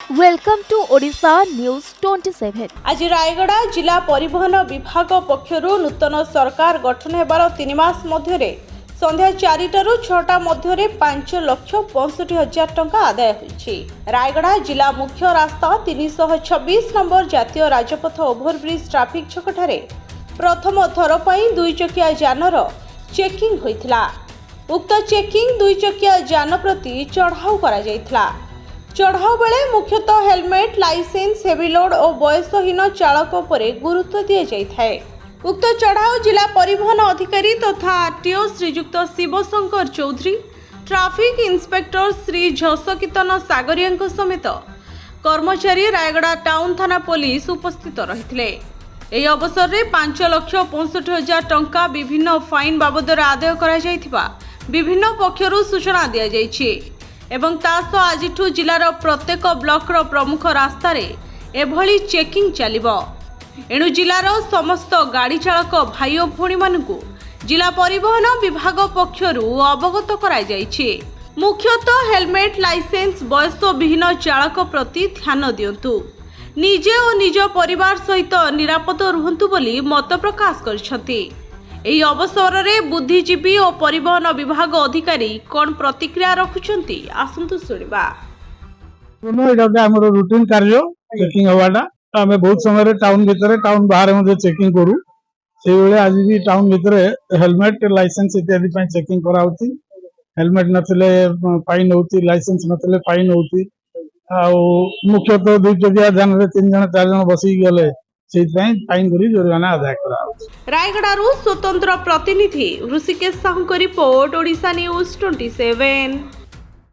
Welcome to Odisha news 27। आज रायगड़ा जिला परिवहन विभाग पक्षरु नूतन सरकार गठन हेबार 3 मास मध्यरे संध्या 4टारू 6टा मध्यरे 5,65,000 टंका आदाय होइछि। रायगड़ा जिला मुख्य रास्ता 326 नंबर जातीय राजपथ ओभरब्रिज ट्राफिक छकठारे प्रथम थर पई 2 चकिया जानर चेकिंग होइथिला। उक्त चेकिंग 2 चकिया जान प्रति चढ़ाऊ करा जाइथिला। चढ़ाऊ बेले मुख्यतः हेलमेट, लाइसेंस, हेवी लोड और बयसहीन चालक उपरे गुरुत्व दिया जाइए। उक्त चढ़ाऊ जिला परिवहन अधिकारी तथा आरटीओ श्रीजुक्त शिवशंकर चौधरी, ट्राफिक इंस्पेक्टर श्री झसकीर्तन सागरिया समेत कर्मचारी रायगड़ा टाउन थाना पुलिस उपस्थित रही। ଏହି ଅବସରରେ 5,65,000 ଟଙ୍କା ବିଭିନ୍ନ ଫାଇନ୍ ବାବଦରେ ଆଦାୟ କରାଯାଇଥିବା ବିଭିନ୍ନ ପକ୍ଷରୁ ସୂଚନା ଦିଆଯାଇଛି ଏବଂ ତା ସହ ଆଜିଠୁ ଜିଲ୍ଲାର ପ୍ରତ୍ୟେକ ବ୍ଲକର ପ୍ରମୁଖ ରାସ୍ତାରେ ଏଭଳି ଚେକିଂ ଚାଲିବ। ଏଣୁ ଜିଲ୍ଲାର ସମସ୍ତ ଗାଡ଼ି ଚାଳକ ଭାଇ ଓ ଭଉଣୀମାନଙ୍କୁ ଜିଲ୍ଲା ପରିବହନ ବିଭାଗ ପକ୍ଷରୁ ଅବଗତ କରାଯାଇଛି। ମୁଖ୍ୟତଃ ହେଲମେଟ୍, ଲାଇସେନ୍ସ, ବୟସ ବିହୀନ ଚାଳକ ପ୍ରତି ଧ୍ୟାନ ଦିଅନ୍ତୁ। ନିଜେ ଓ ନିଜ ପରିବାର ସହିତ ନିରାପଦ ରୁହନ୍ତୁ ବୋଲି ମତ ପ୍ରକାଶ କରିଛନ୍ତି। ଏହି ଅବସରରେ ବୁଦ୍ଧିଜୀବୀ ଓ ପରିବହନ ବିଭାଗ ଅଧିକାରୀ କ'ଣ ପ୍ରତିକ୍ରିୟା ରଖୁଛନ୍ତି ଆସନ୍ତୁ ଶୁଣିବା। ଏଇଟା ଆମର ରୁଟିନ କାର୍ଯ୍ୟ ଚେକିଂ ହବାଟା। ଆମେ ବହୁତ ସମୟରେ ଟାଉନ ଭିତରେ ଟାଉନ ବାହାରେ ମଧ୍ୟ ଚେକିଂ କରୁ। ସେଇଭଳି ଆଜି ବି ଟାଉନ ଭିତରେ ହେଲମେଟ, ଲାଇସେନ୍ସ ଇତ୍ୟାଦି ପାଇଁ ଚେକିଂ କରାହଉଛି। ହେଲମେଟ ନଥିଲେ ଫାଇନ୍ ହଉଛି, ଲାଇସେନ୍ସ ନଥିଲେ ଫାଇନ୍ ହଉଛି। ଆଉ ମୁଖ୍ୟତଃ 2 ଚକିଆ ଯାନରେ 3 ଜଣ 4 ଜଣ ବସିକି ଗଲେ ସେଇଥିପାଇଁ ଫାଇନ୍ କରି ଜୋରିମାନା ଆଦାୟ କରାହଉଛି। ରାୟଗଡ଼ାରୁ ସ୍ୱତନ୍ତ୍ର ପ୍ରତିନିଧି ଋଷିକେଶ ସାହୁଙ୍କ ରିପୋର୍ଟ, ଓଡ଼ିଶା ନ୍ୟୁଜ 27।